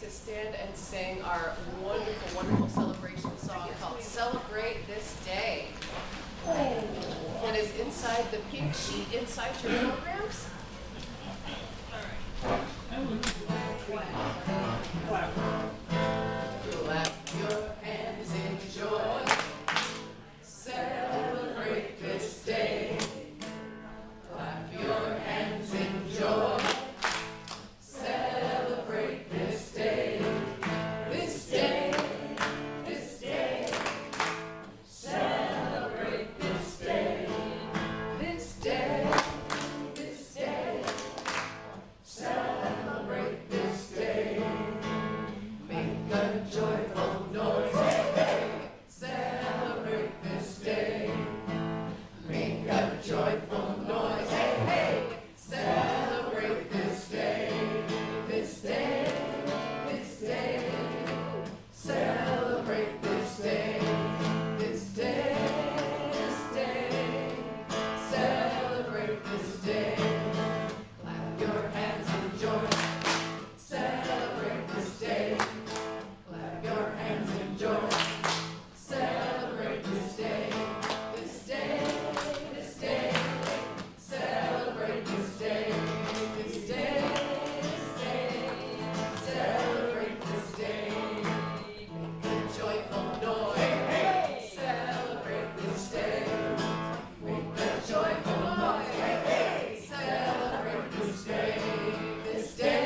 to stand and sing our wonderful, wonderful celebration song called Celebrate This Day. That is inside the pink sheet inside your programs. Clap your hands in joy. Celebrate this day. Clap your hands in joy. Celebrate this day. This day. This day. Celebrate this day. This day. This day. Celebrate this day. Make a joyful noise. Celebrate this day. Make a joyful noise. Hey, hey. Celebrate this day. This day. This day. Celebrate this day. This day. This day. Celebrate this day. Clap your hands in joy. Celebrate this day. Clap your hands in joy. Celebrate this day. This day. This day. Celebrate this day. This day. This day. Celebrate this day. Make a joyful noise. Celebrate this day. Make a joyful noise. Celebrate this day. This day.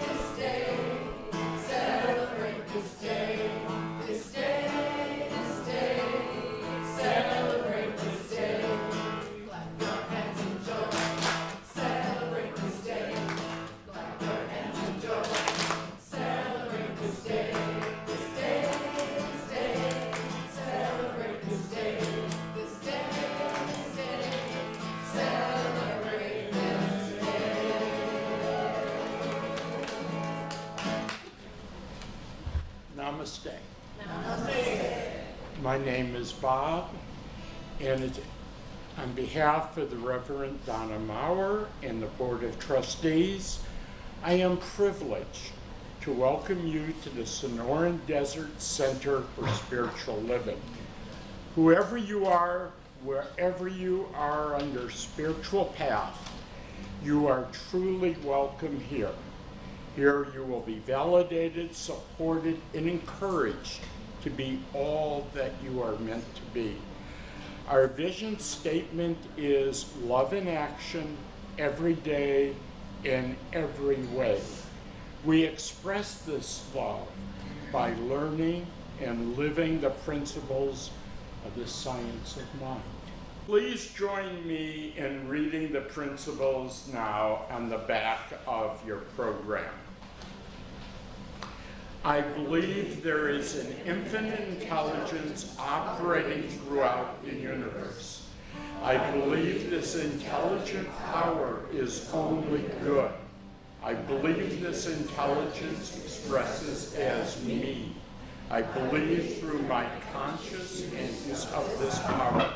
This day. Celebrate this day. This day. This day. Celebrate this day. Clap your hands in joy. Celebrate this day. Clap your hands in joy. Celebrate this day. This day. This day. Celebrate this day. This day. This day. Celebrate this day. Namaste. My name is Bob, and it's on behalf of the Reverend Donna Maurer and the Board of Trustees, I am privileged to welcome you to the Sonoran Desert Center for Spiritual Living. Whoever you are, wherever you are on your spiritual path, you are truly welcome here. Here you will be validated, supported, and encouraged to be all that you are meant to be. Our vision statement is love in action, every day, in every way. We express this love by learning and living the principles of the science of mind. Please join me in reading the principles now on the back of your program. I believe there is an infinite intelligence operating throughout the universe. I believe this intelligent power is only good. I believe this intelligence expresses as me. I believe through my conscious use of this power,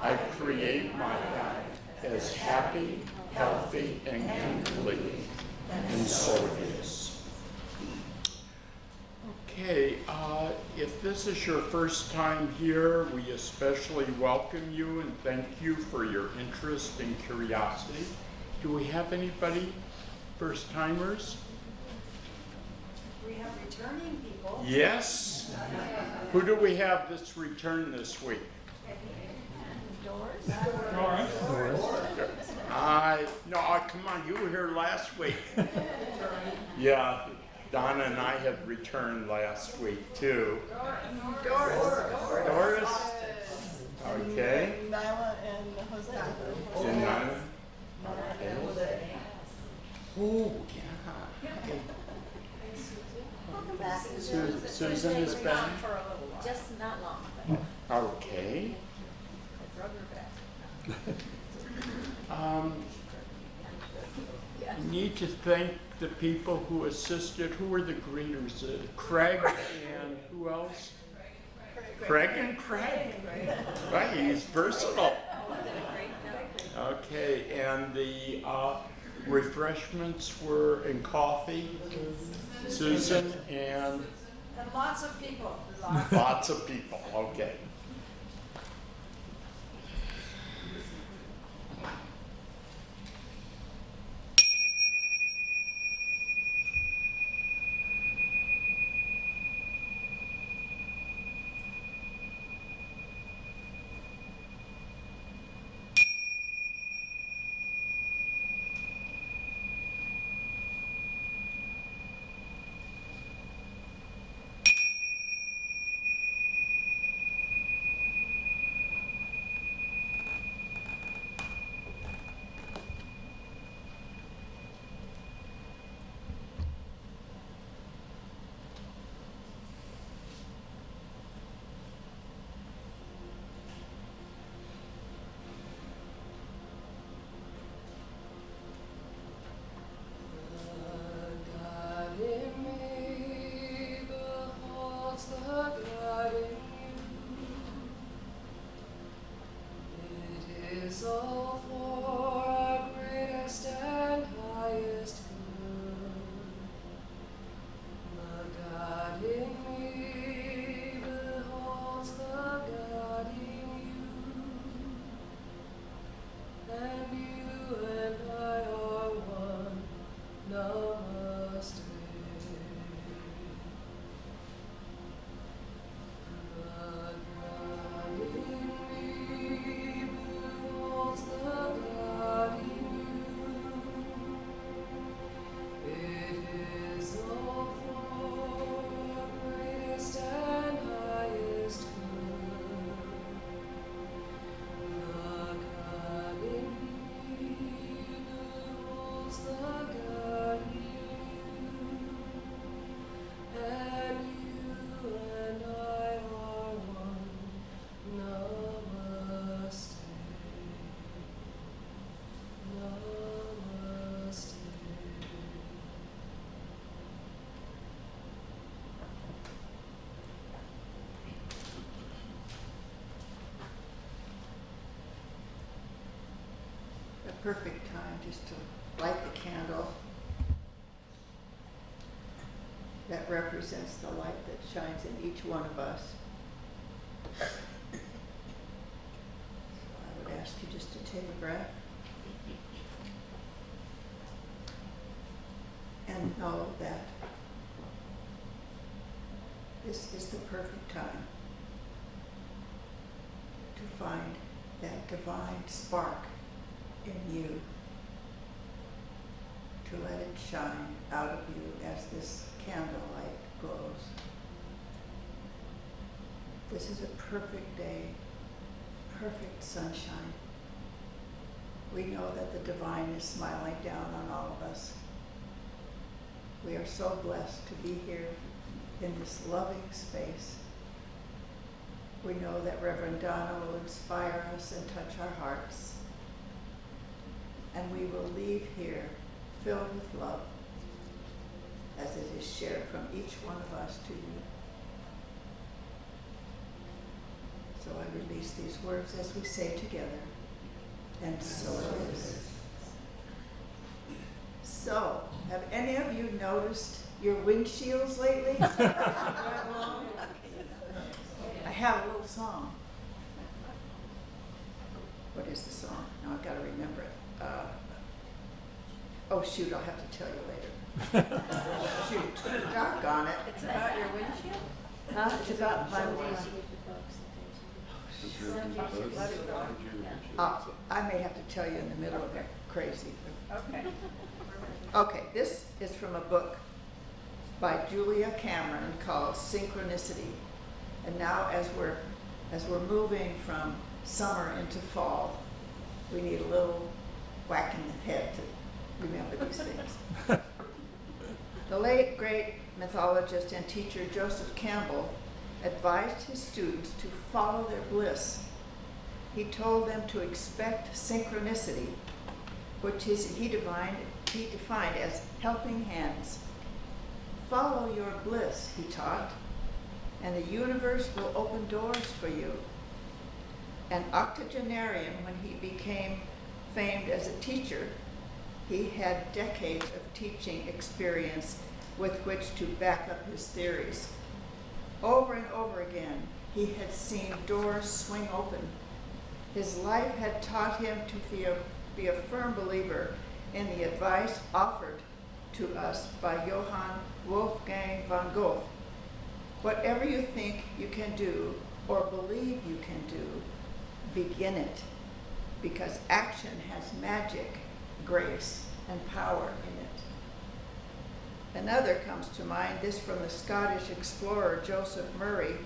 I create my life as happy, healthy, and complete. And so it is. Okay, if this is your first time here, we especially welcome you and thank you for your interest and curiosity. Do we have anybody, first timers? We have returning people. Yes. Who do we have that's returned this week? Doris. No, come on, you were here last week. Yeah, Donna and I had returned last week too. Doris? Okay. Nyla and Jose. And Nyla? Okay. Oh, yeah. Welcome back. Susan is back. Just not long. Okay. I need to thank the people who assisted. Who were the greeters? Craig and who else? Craig and Craig. Right, he's versatile. Okay, and the refreshments were and coffee. Susan and And lots of people. lots of people. Okay. All for our greatest and highest good. The God in me beholds the God in you, and you and I are one. Namaste. Perfect time just to light the candle that represents the light that shines in each one of us. So I would ask you just to take a breath and know that this is the perfect time to find that divine spark in you, to let it shine out of you as this candlelight glows. This is a perfect day, perfect sunshine. We know that the divine is smiling down on all of us. We are so blessed to be here in this loving space. We know that Reverend Donna will inspire us and touch our hearts. And we will leave here filled with love as it is shared from each one of us to you. So I release these words as we say together, and so it is. So, have any of you noticed your windshields lately? I have a little song. What is the song? Now I've got to remember it. Oh shoot, I'll have to tell you later. Shoot, doggone it. It's about your windshield? Huh? It's about my I may have to tell you in the middle of that crazy. Okay. Okay, this is from a book by Julia Cameron called Synchronicity. And now as we're moving from summer into fall, we need a little whack in the head to remember these things. The late great mythologist and teacher Joseph Campbell advised his students to follow their bliss. He told them to expect synchronicity, which he defined as helping hands. Follow your bliss, he taught, and the universe will open doors for you. An octogenarian, when he became famed as a teacher, He had decades of teaching experience with which to back up his theories. Over and over again, he had seen doors swing open. His life had taught him to be a firm believer in the advice offered to us by Johann Wolfgang von Goethe. Whatever you think you can do or believe you can do, begin it, because action has magic, grace, and power in it. Another comes to mind, this from the Scottish explorer Joseph Murray.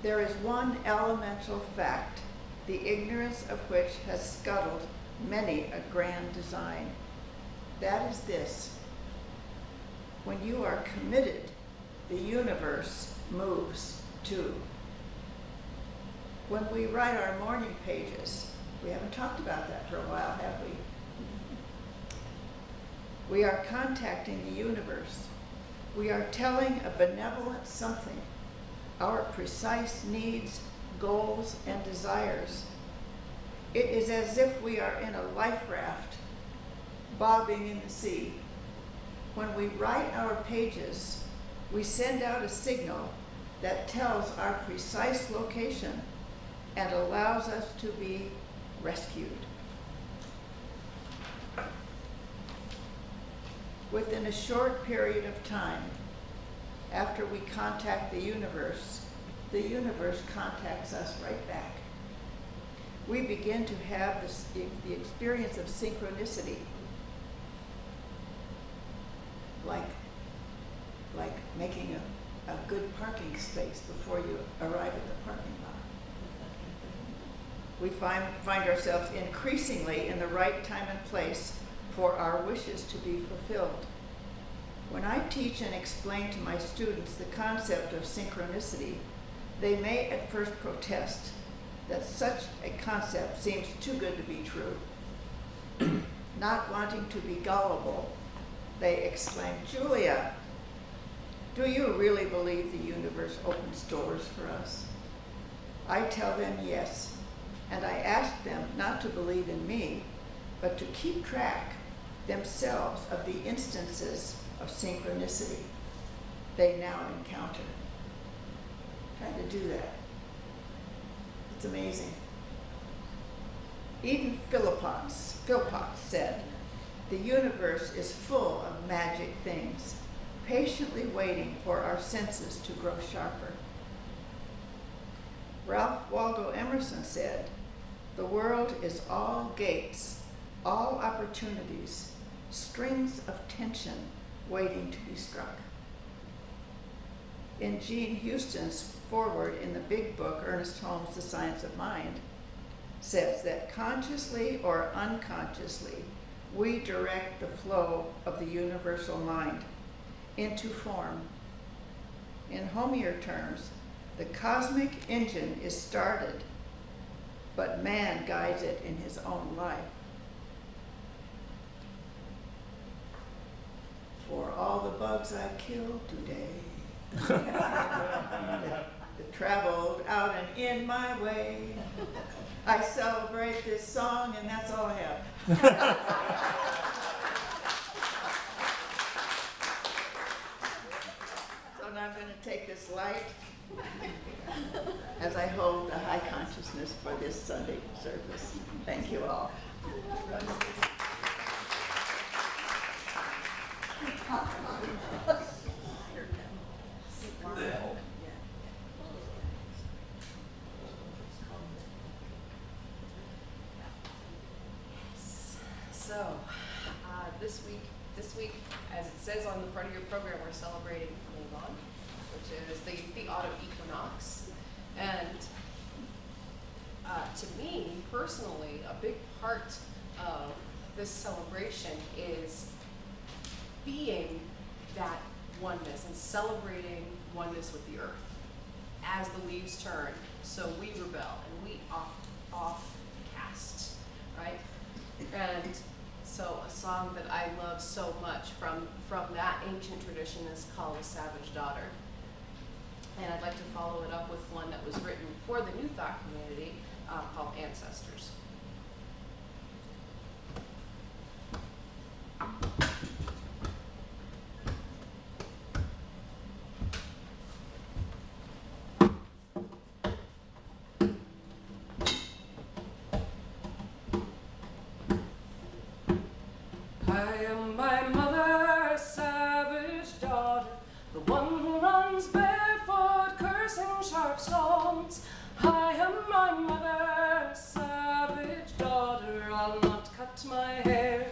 There is one elemental fact, the ignorance of which has scuttled many a grand design. That is this: when you are committed, the universe moves too. When we write our morning pages, we haven't talked about that for a while, have we? We are contacting the universe. We are telling a benevolent something, our precise needs, goals, and desires. It is as if we are in a life raft, bobbing in the sea. When we write our pages, we send out a signal that tells our precise location and allows us to be rescued. Within a short period of time, after we contact the universe contacts us right back. We begin to have the experience of synchronicity, like making a good parking space before you arrive at the parking lot. We find ourselves increasingly in the right time and place for our wishes to be fulfilled. When I teach and explain to my students the concept of synchronicity, they may at first protest that such a concept seems too good to be true. Not wanting to be gullible, they exclaim, "Julia, do you really believe the universe opens doors for us?" I tell them yes, and I ask them not to believe in me, but to keep track themselves of the instances of synchronicity they now encounter. Try to do that. It's amazing. Eden Philpotts said, "The universe is full of magic things, patiently waiting for our senses to grow sharper." Ralph Waldo Emerson said, "The world is all gates, all opportunities, strings of tension waiting to be struck." In Jean Houston's foreword in the big book, Ernest Holmes, The Science of Mind, says that consciously or unconsciously, we direct the flow of the universal mind into form. In homier terms, the cosmic engine is started, but man guides it in his own life. For all the bugs I've killed today, that traveled out and in my way, I celebrate this song, and that's all I have. So now I'm going to take this light as I hold the high consciousness for this Sunday service. Thank you all. So, this week, as it says on the front of your program, we're celebrating Avon, which is the autumn equinox. And to me, personally, a big part of this celebration is being that oneness and celebrating oneness with the earth. As the leaves turn, so we rebel and we off cast, right? And so a song that I love so much from that ancient tradition is called "The Savage Daughter." And I'd like to follow it up with one that was written for the New Thought community called "Ancestors." am my mother, savage daughter, the one who runs barefoot, cursing sharp stones. I am my mother, savage daughter, I'll not cut my hair,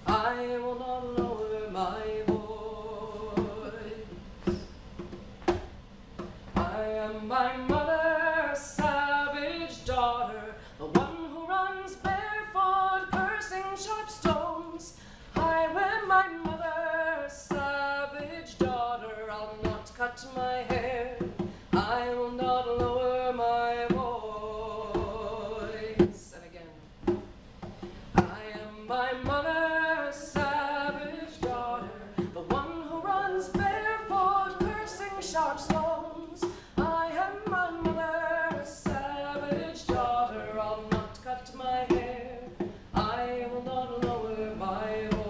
I will not lower my voice. I am my mother, savage daughter, the one who runs barefoot, cursing sharp stones. I am my mother, savage daughter, I'll not cut my hair, I will not lower my voice. And again. I am my mother, savage daughter, the one who runs barefoot, cursing sharp stones. I am my mother, savage daughter, I'll not cut my hair, I will not lower my voice.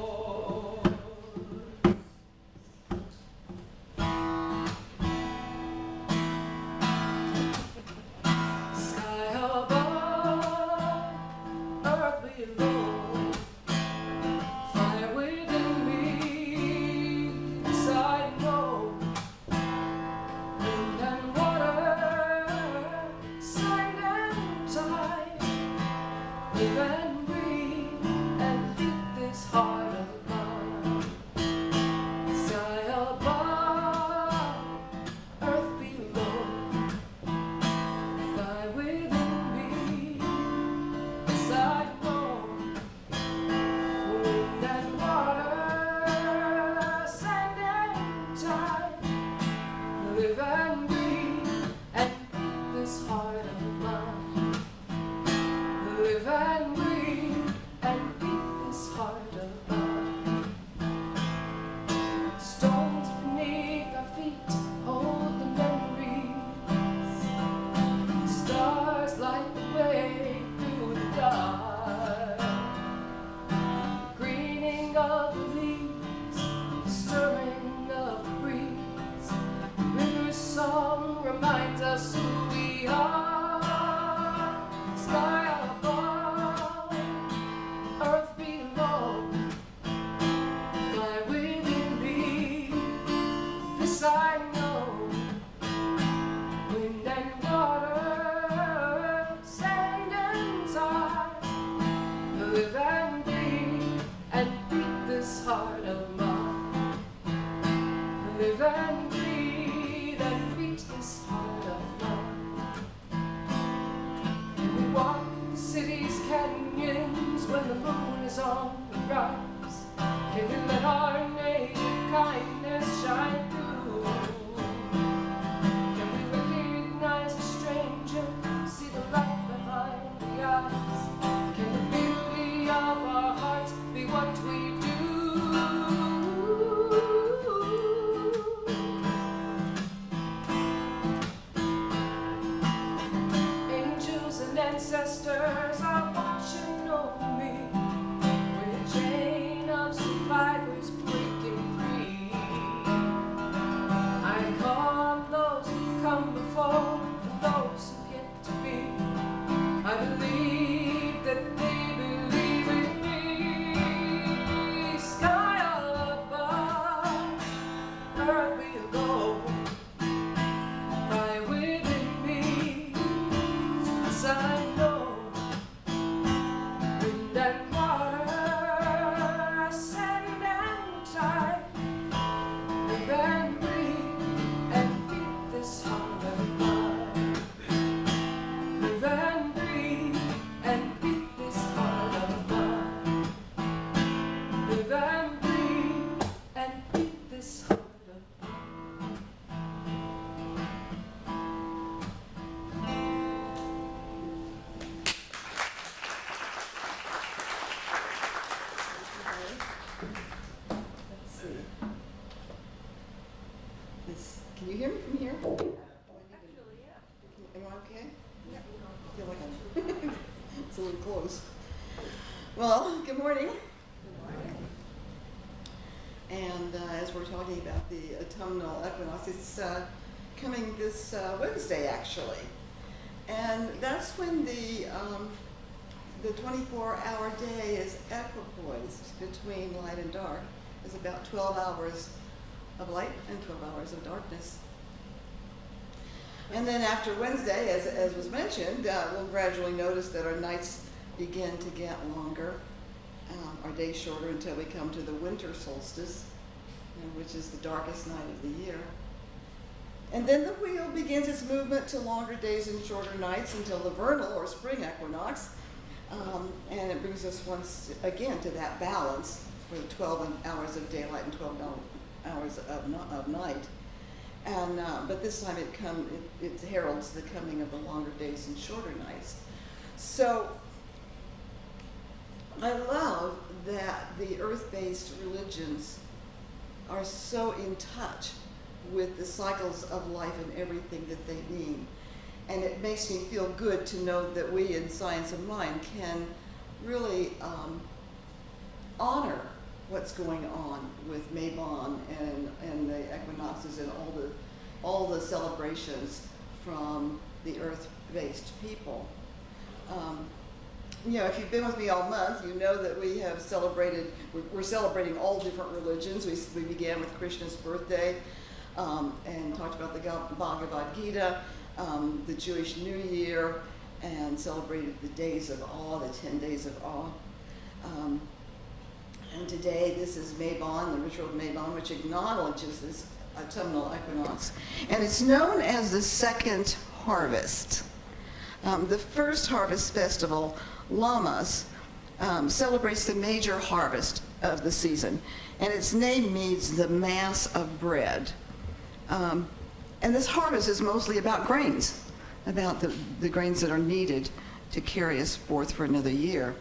Sky above, earth below, fire within me, this I know. Wind and water, sand and tide, live and breathe and beat this heart of mine. Sky above, earth below, fire within me, this I know. Wind and water, sand and tide, live and breathe and beat this heart of mine. Live and breathe and beat this heart of mine. Stones beneath our feet hold the memories. Stars light the way through the dark. Greening of the leaves, stirring of the breeze. River's song reminds us who we are. Sky above, earth below, fly within me, this I know. Wind and water, sand and tide, live and breathe and beat this heart of mine. Live and breathe and beat this heart of mine. Can we walk the city's canyons when the moon is on the rise? Can we let our native kindness shine through? Can we recognize a stranger, see the light behind the eyes? Can the beauty of our hearts be what we do? Angels and ancestors are watching over me, with a chain of survivors breaking free. I call on those who've come before and those who've yet to be. I believe that they believe in me. Sky above, earth below, fire within me, as I know. Wind and water, sand and tide, live and breathe and beat this heart of mine. Live and breathe and beat this heart of mine. Live and breathe and beat this heart of Let's see. Can you hear me from here? Actually, yeah. Am I okay? I feel like I'm it's a little close. Well, good morning. And as we're talking about the autumnal equinox, it's coming this Wednesday actually. And that's when the the 24-hour day is equipoised between light and dark. There's about 12 hours of light and 12 hours of darkness. And then after Wednesday, as was mentioned, we'll gradually notice that our nights begin to get longer, our days shorter until we come to the winter solstice, which is the darkest night of the year. And then the wheel begins its movement to longer days and shorter nights until the vernal or spring equinox, and it brings us once again to that balance with 12 hours of daylight and 12 hours of night. And but this time it heralds the coming of the longer days and shorter nights. So I love that the earth-based religions are so in touch with the cycles of life and everything that they mean. And it makes me feel good to know that we in Science of Mind can really honor what's going on with Mabon and the equinoxes and all the celebrations from the earth-based people. If you've been with me all month, you know that we have we're celebrating all different religions. We began with Krishna's birthday and talked about the Bhagavad Gita, the Jewish New Year, and celebrated the days of awe, the 10 days of awe. And today, this is Mabon, the ritual of Mabon, which acknowledges this autumnal equinox. And it's known as the second harvest. The first harvest festival, Lammas, celebrates the major harvest of the season. And its name means the mass of bread. And this harvest is mostly about grains, about the grains that are needed to carry us forth for another year.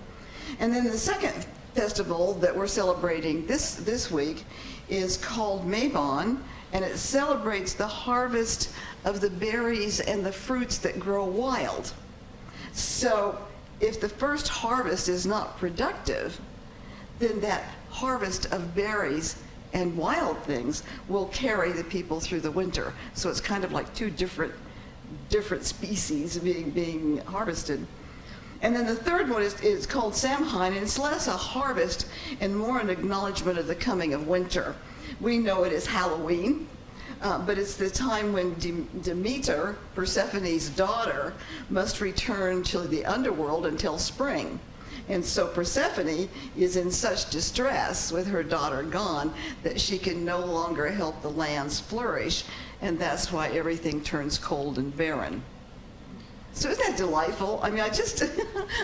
And then the second festival that we're celebrating this week is called Mabon, and it celebrates the harvest of the berries and the fruits that grow wild. So if the first harvest is not productive, then that harvest of berries and wild things will carry the people through the winter. So it's kind of like two different species being harvested. And then the third one is called Samhain, and it's less a harvest and more an acknowledgement of the coming of winter. We know it as Halloween, but it's the time when Demeter, Persephone's daughter, must return to the underworld until spring. And so Persephone is in such distress with her daughter gone that she can no longer help the lands flourish, and that's why everything turns cold and barren. So isn't that delightful? I mean,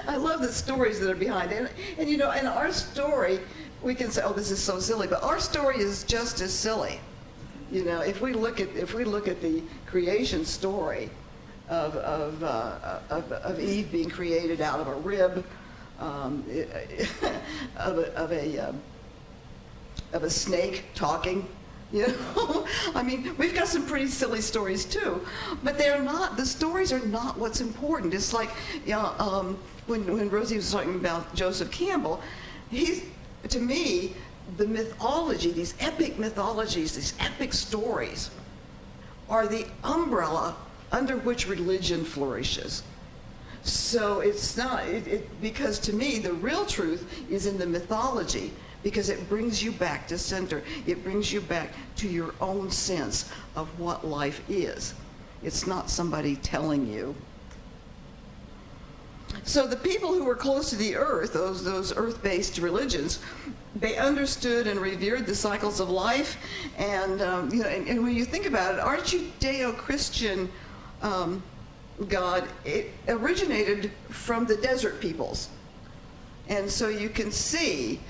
I love the stories that are behind it. And in our story, we can say, oh, this is so silly, but our story is just as silly. If we look at the creation story of Eve being created out of a rib, of a snake talking. I mean, we've got some pretty silly stories too, but the stories are not what's important. It's like, when Rosie was talking about Joseph Campbell, to me, the mythology, these epic mythologies, these epic stories, are the umbrella under which religion flourishes. So it's not, because to me, the real truth is in the mythology, because it brings you back to center. It brings you back to your own sense of what life is. It's not somebody telling you. So the people who were close to the earth, those earth-based religions, they understood and revered the cycles of life. And, and when you think about it, our Judeo-Christian God, it originated from the desert peoples. And so you can see,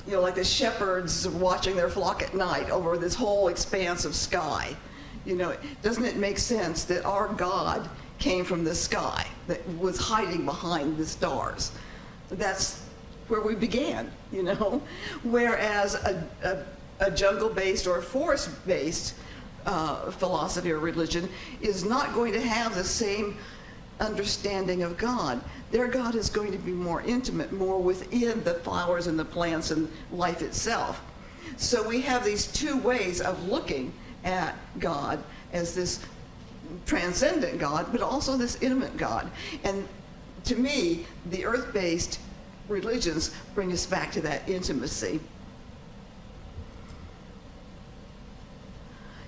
like the shepherds watching their flock at night over this whole expanse of sky. Doesn't it make sense that our God came from the sky, that was hiding behind the stars? That's where we began, Whereas a jungle-based or forest-based philosophy or religion is not going to have the same understanding of God. Their God is going to be more intimate, more within the flowers and the plants and life itself. So we have these two ways of looking at God as this transcendent God, but also this intimate God. And to me, the earth-based religions bring us back to that intimacy.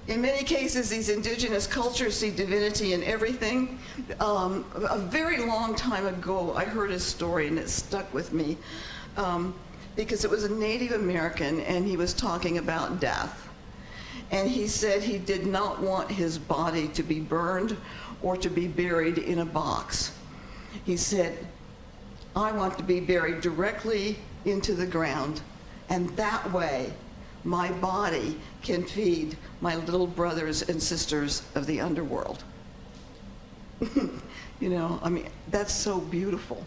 In many cases, these indigenous cultures see divinity in everything. A very long time ago, I heard a story, and it stuck with me, because it was a Native American, and he was talking about death. And he said he did not want his body to be burned or to be buried in a box. He said, I want to be buried directly into the ground, and that way my body can feed my little brothers and sisters of the underworld. You know, I mean, that's so beautiful.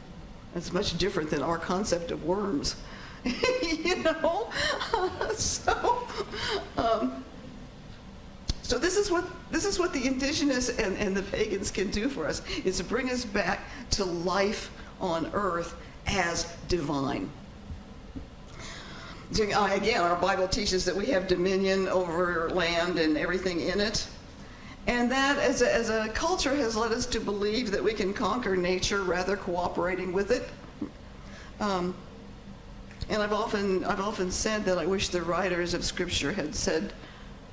That's much different than our concept of worms. You know? So this is what the indigenous and the pagans can do for us, is to bring us back to life on earth as divine. So, again, our Bible teaches that we have dominion over land and everything in it. And that, as a culture, has led us to believe that we can conquer nature rather cooperating with it. And I've often said that I wish the writers of Scripture had said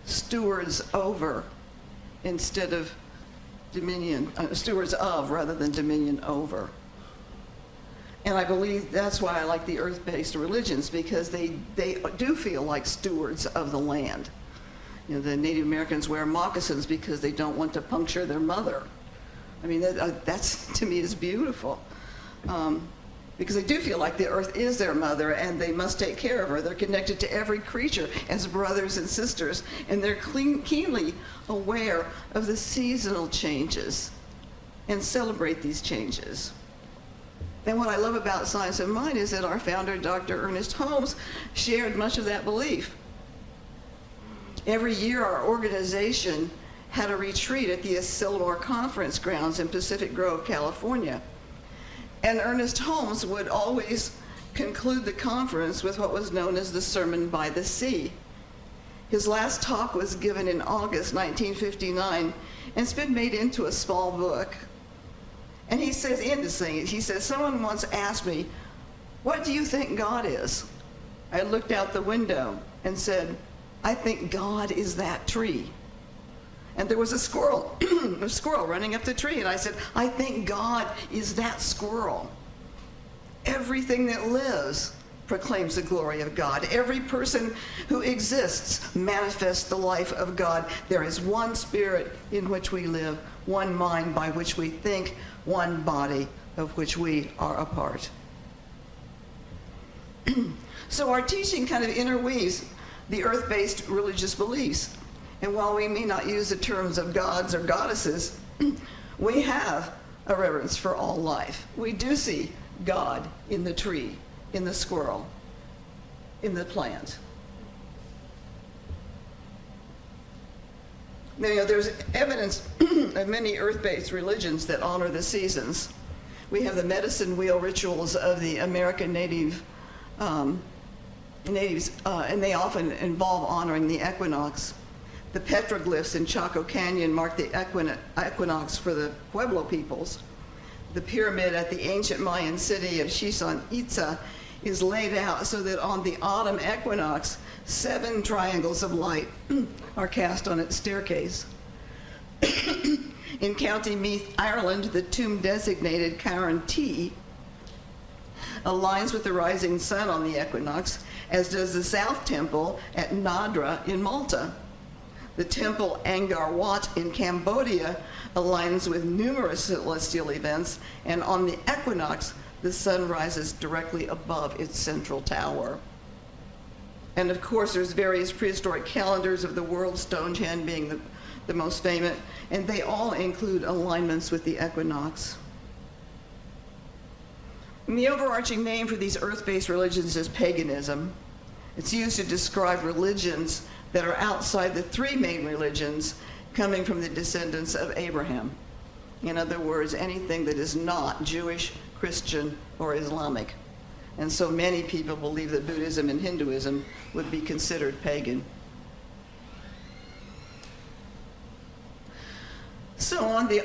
stewards over instead of dominion, stewards of rather than dominion over. And I believe that's why I like the earth-based religions, because they do feel like stewards of the land. You know, the Native Americans wear moccasins because they don't want to puncture their mother. I mean, that's to me is beautiful. Because they do feel like the earth is their mother and they must take care of her. They're connected to every creature as brothers and sisters, and they're keenly aware of the seasonal changes and celebrate these changes. And what I love about Science of Mind is that our founder, Dr. Ernest Holmes, shared much of that belief. Every year, our organization had a retreat at the Asilomar Conference Grounds in Pacific Grove, California. And Ernest Holmes would always conclude the conference with what was known as the Sermon by the Sea. His last talk was given in August 1959, and it's been made into a small book. And he says, in this thing, he says, someone once asked me, what do you think God is? I looked out the window and said, I think God is that tree. And there was a squirrel, a squirrel running up the tree, and I said, I think God is that squirrel. Everything that lives proclaims the glory of God. Every person who exists manifests the life of God. There is one spirit in which we live, one mind by which we think, one body of which we are a part. So our teaching kind of interweaves the earth-based religious beliefs. And while we may not use the terms of gods or goddesses, we have a reverence for all life. We do see God in the tree, in the squirrel, in the plant. Now, you know, there's evidence of many earth-based religions that honor the seasons. We have the medicine wheel rituals of the American natives, and they often involve honoring the equinox. The petroglyphs in Chaco Canyon mark the equinox for the Pueblo peoples. The pyramid at the ancient Mayan city of Chichen Itza is laid out so that on the autumn equinox, 7 triangles of light are cast on its staircase. In County Meath, Ireland, the tomb designated Cairn T aligns with the rising sun on the equinox, as does the South Temple at Nadra in Malta. The temple Angkor Wat in Cambodia aligns with numerous celestial events, and on the equinox, the sun rises directly above its central tower. And of course, there's various prehistoric calendars of the world, Stonehenge being the most famous, and they all include alignments with the equinox. And the overarching name for these earth-based religions is paganism. It's used to describe religions that are outside the 3 main religions coming from the descendants of Abraham. In other words, anything that is not Jewish, Christian, or Islamic. And so many people believe that Buddhism and Hinduism would be considered pagan. So on the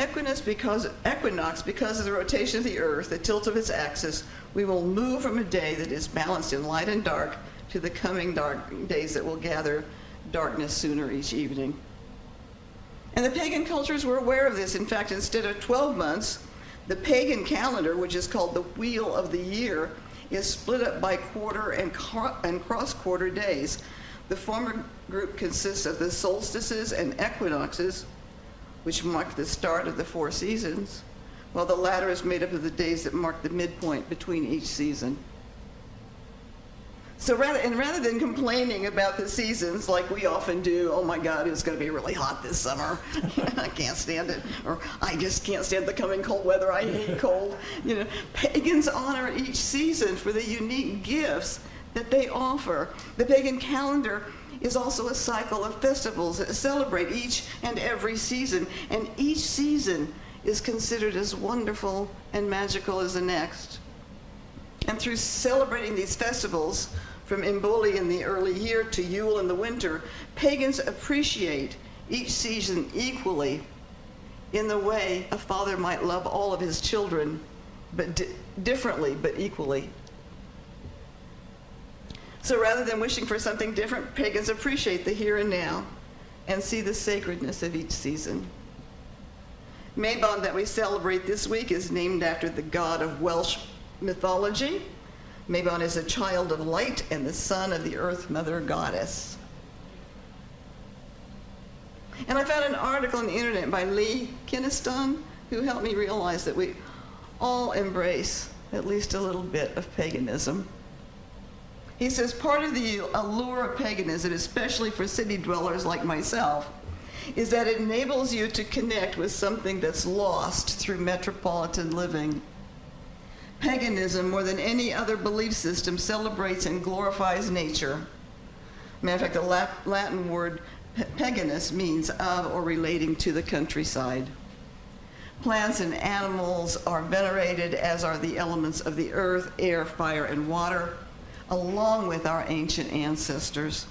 equinox, because of the rotation of the Earth, the tilt of its axis, we will move from a day that is balanced in light and dark to the coming dark days that will gather darkness sooner each evening. And the pagan cultures were aware of this. In fact, instead of 12 months, the pagan calendar, which is called the wheel of the year, is split up by quarter and cross-quarter days. The former group consists of the solstices and equinoxes, which mark the start of the 4 seasons, while the latter is made up of the days that mark the midpoint between each season. So rather than complaining about the seasons like we often do, oh my God, it's going to be really hot this summer, I can't stand it, or I just can't stand the coming cold weather, I hate cold. Pagans honor each season for the unique gifts that they offer. The pagan calendar is also a cycle of festivals that celebrate each and every season, and each season is considered as wonderful and magical as the next. And through celebrating these festivals, from Imboli in the early year to Yule in the winter, pagans appreciate each season equally in the way a father might love all of his children, but differently, but equally. So rather than wishing for something different, pagans appreciate the here and now and see the sacredness of each season. Mabon that we celebrate this week is named after the god of Welsh mythology. Mabon is a child of light and the son of the Earth Mother Goddess. And I found an article on the internet by Lee Kinniston who helped me realize that we all embrace at least a little bit of paganism. He says part of the allure of paganism, especially for city dwellers like myself, is that it enables you to connect with something that's lost through metropolitan living. Paganism, more than any other belief system, celebrates and glorifies nature. Matter of fact, the Latin word paganus means of or relating to the countryside. Plants and animals are venerated, as are the elements of the earth, air, fire, and water, along with our ancient ancestors.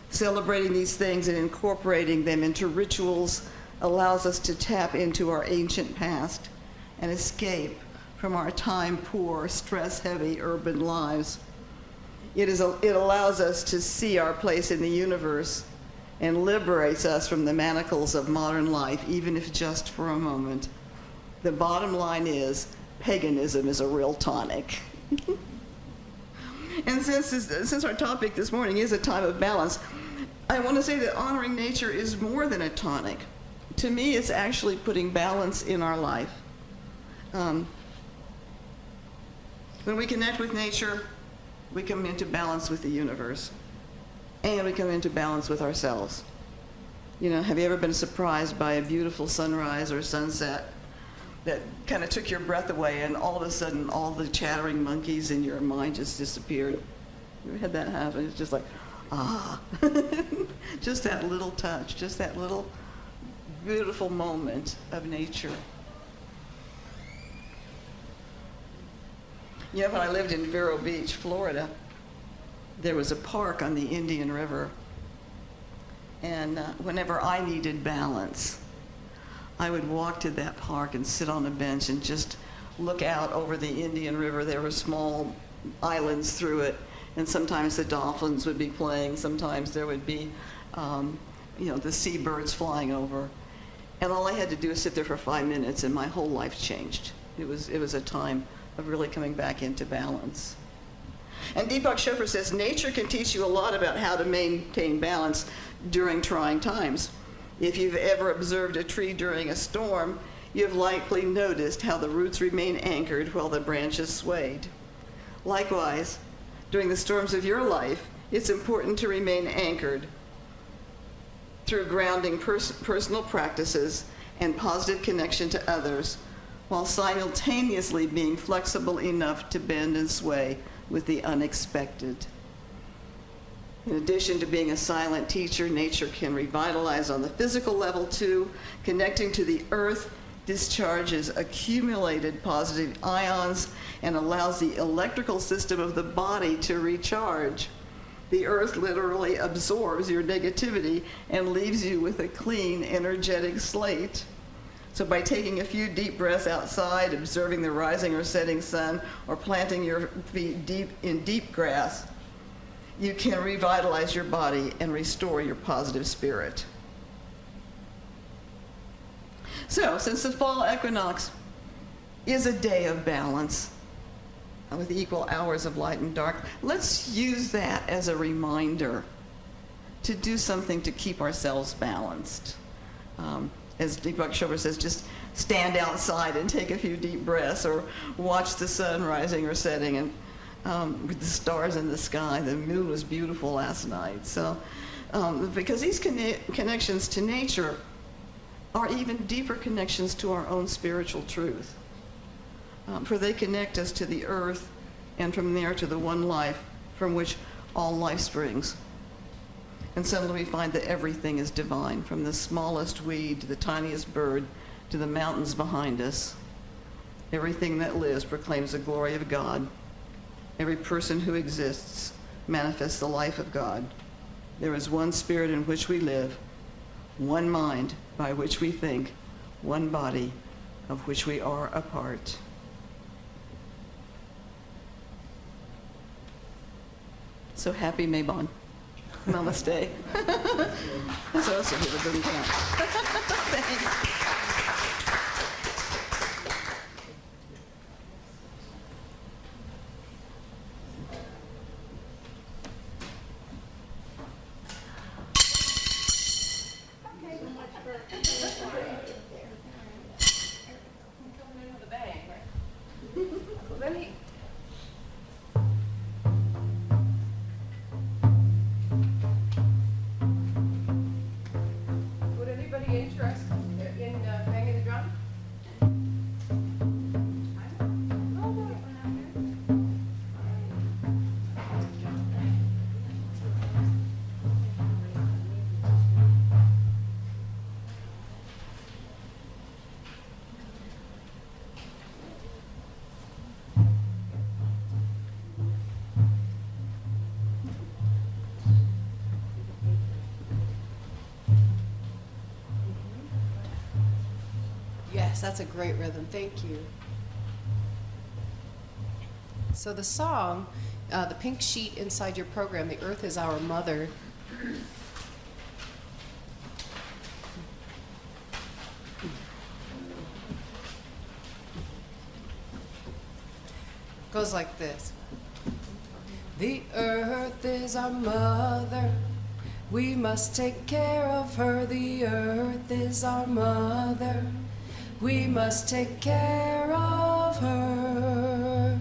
Celebrating these things and incorporating them into rituals allows us to tap into our ancient past and escape from our time-poor, stress-heavy urban lives. It allows us to see our place in the universe and liberates us from the manacles of modern life, even if just for a moment. The bottom line is, paganism is a real tonic. And since our topic this morning is a time of balance, I want to say that honoring nature is more than a tonic. To me, it's actually putting balance in our life. When we connect with nature, we come into balance with the universe, and we come into balance with ourselves. Have you ever been surprised by a beautiful sunrise or sunset that kind of took your breath away, and all of a sudden all the chattering monkeys in your mind just disappeared? You ever had that happen? It's just like, ah. Just that little touch, just that little beautiful moment of nature. When I lived in Vero Beach, Florida, there was a park on the Indian River. And whenever I needed balance, I would walk to that park and sit on a bench and just look out over the Indian River. There were small islands through it, and sometimes the dolphins would be playing. Sometimes there would be, the seabirds flying over. And all I had to do was sit there for 5 minutes, and my whole life changed. It was a time of really coming back into balance. And Deepak Chopra says, nature can teach you a lot about how to maintain balance during trying times. If you've ever observed a tree during a storm, you've likely noticed how the roots remain anchored while the branches swayed. Likewise, during the storms of your life, it's important to remain anchored through grounding personal practices and positive connection to others, while simultaneously being flexible enough to bend and sway with the unexpected. In addition to being a silent teacher, nature can revitalize on the physical level too. Connecting to the earth discharges accumulated positive ions and allows the electrical system of the body to recharge. The earth literally absorbs your negativity and leaves you with a clean, energetic slate. So by taking a few deep breaths outside, observing the rising or setting sun, or planting your feet deep in deep grass, you can revitalize your body and restore your positive spirit. So, since the fall equinox is a day of balance, with equal hours of light and dark, let's use that as a reminder to do something to keep ourselves balanced. As Deepak Chopra says, just stand outside and take a few deep breaths, or watch the sun rising or setting, and with the stars in the sky. The moon was beautiful last night. So, because these connections to nature are even deeper connections to our own spiritual truth. For they connect us to the earth, and from there to the one life from which all life springs. And suddenly we find that everything is divine, from the smallest weed to the tiniest bird to the mountains behind us. Everything that lives proclaims the glory of God. Every person who exists manifests the life of God. There is one spirit in which we live, one mind by which we think, one body of which we are a part. So happy Mabon. Namaste. That's also here, but doesn't count. Thanks. Yes, that's a great rhythm. Thank you. So the song, the pink sheet inside your program, The Earth is Our Mother, goes like this. The earth is our mother. We must take care of her. The earth is our mother. We must take care of her.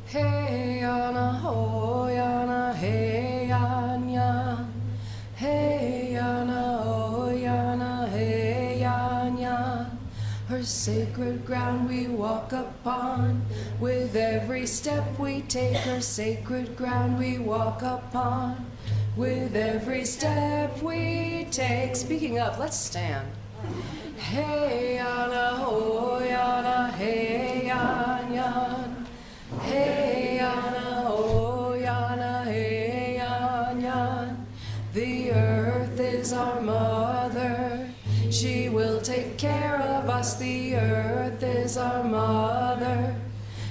Hey yana ho yana hey yan yan. Hey yana ho yana hey yan yan. Her sacred ground we walk upon. With every step we take, her sacred ground we walk upon. With every step we take. Speaking of, let's stand. Hey yana ho yana hey yan yan. Hey yana ho yana hey yan yan. The earth is our mother. She will take care of us. The earth is our mother.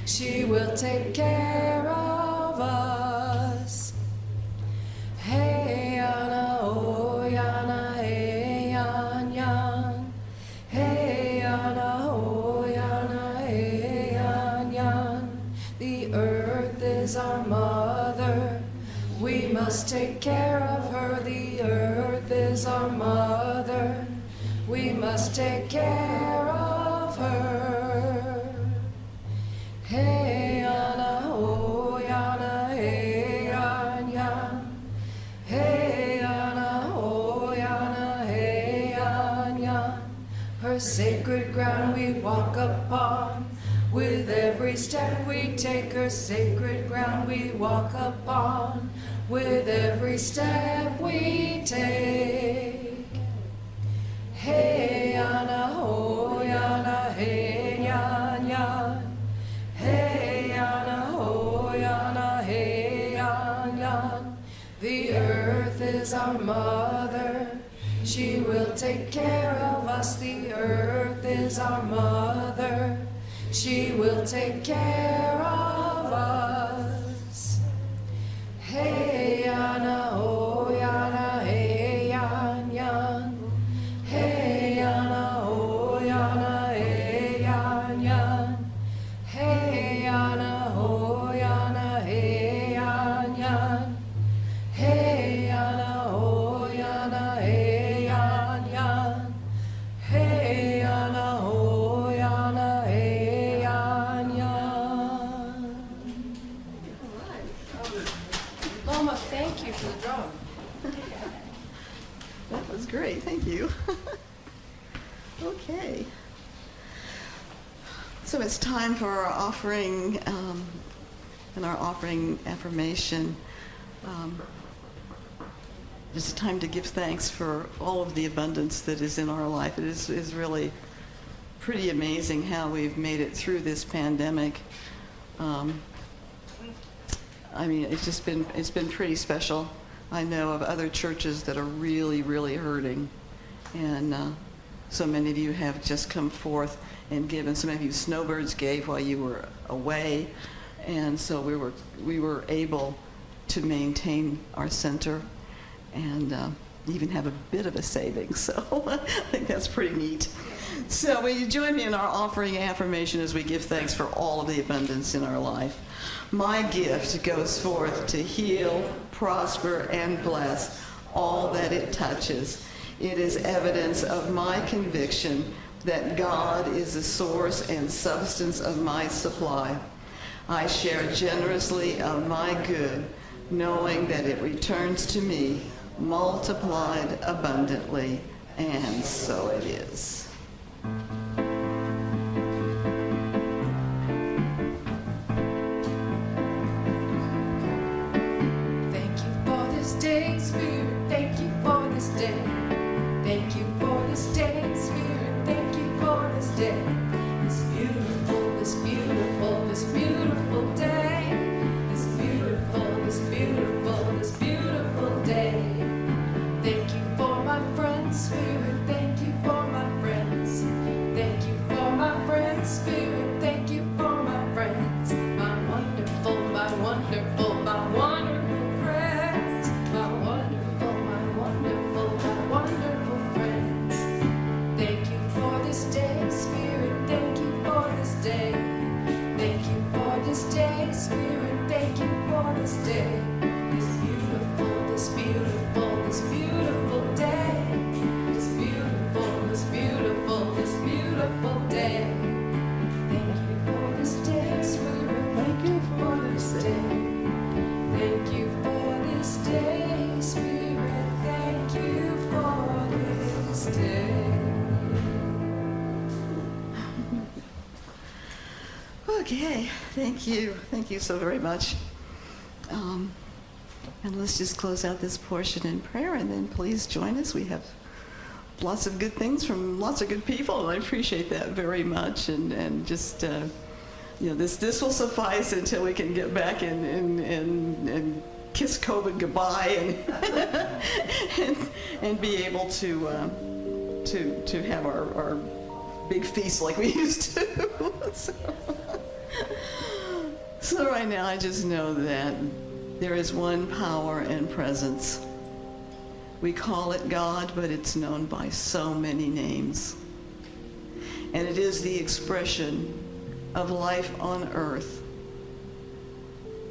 She will take care of us. Hey yana ho yana hey yan yan. Hey yana ho yana hey yan yan. The earth is our mother. We must take care of her. The earth is our mother. We must take care of her. Hey yana ho yana hey yan yan. Hey yana ho yana hey yan yan. Her sacred ground we walk upon. With every step we take, her sacred ground we walk upon. With every step we take. Hey yana ho yana hey yan yan. Hey yana ho yana hey yan yan. The earth is our mother. She will take care of us. The earth is our mother. She will take care of us. Hey yana oh yana hey yan yan. Hey yana oh yana hey yan yan. Hey yana oh yana hey yan yan. Hey yana oh yana hey yan yan. Hey yana oh yana hey yan yan. Mama, thank you for the drum. That was great, thank you. Okay. So it's time for our offering and our offering affirmation. It's time to give thanks for all of the abundance that is in our life. It is really pretty amazing how we've made it through this pandemic. I mean, it's been pretty special. I know of other churches that are really, really hurting, and so many of you have just come forth and given. Some of you snowbirds gave while you were away, and so we were able to maintain our center and even have a bit of a savings. So I think that's pretty neat. So will you join me in our offering affirmation as we give thanks for all of the abundance in our life? My gift goes forth to heal, prosper, and bless all that it touches. It is evidence of my conviction that God is the source and substance of my supply. I share generously of my good, knowing that it returns to me multiplied abundantly, and so it is. Thank you for this day, Spirit. Thank you for this day. Thank you for this day, Spirit. Thank you for this day. This beautiful, this beautiful, this beautiful day. This beautiful, this beautiful, this beautiful day. Thank you for my friends, Spirit. Thank you for my friends. Thank you for my friends, Spirit. Thank you for my friends. My wonderful, my wonderful, my wonderful friends. My wonderful, my wonderful, my wonderful friends. Thank you for this day, Spirit. Thank you for this day. Thank you for this day, Spirit. Thank you for this day. This beautiful, this beautiful, this beautiful day. This beautiful, this beautiful, this beautiful day. Thank you for this day, Spirit. Thank you for this day. Thank you for this day, Spirit. Thank you for this day. Okay, thank you. Thank you so very much. And let's just close out this portion in prayer, and then please join us. We have lots of good things from lots of good people, and I appreciate that very much. And just, this will suffice until we can get back and kiss COVID goodbye and be able to have our big feast like we used to. So right now, I just know that there is one power and presence. We call it God, but it's known by so many names. And it is the expression of life on earth.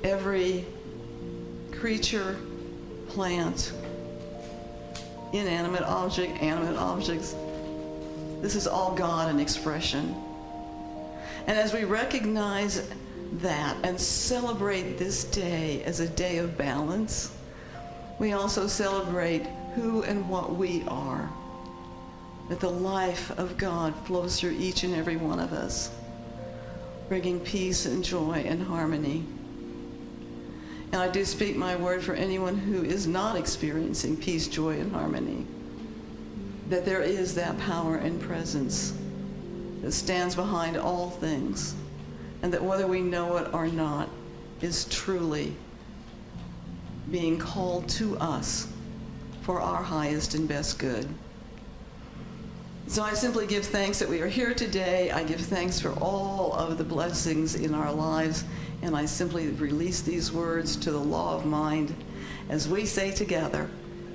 Every creature, plant, inanimate object, animate objects, this is all God in expression. And as we recognize that and celebrate this day as a day of balance, we also celebrate who and what we are. That the life of God flows through each and every one of us, bringing peace and joy and harmony. And I do speak my word for anyone who is not experiencing peace, joy, and harmony, that there is that power and presence that stands behind all things, and that whether we know it or not, is truly being called to us for our highest and best good. So I simply give thanks that we are here today. I give thanks for all of the blessings in our lives, and I simply release these words to the law of mind as we say together,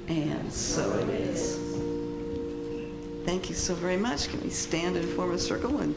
and so it is. Thank you so very much. Can we stand and form a circle? And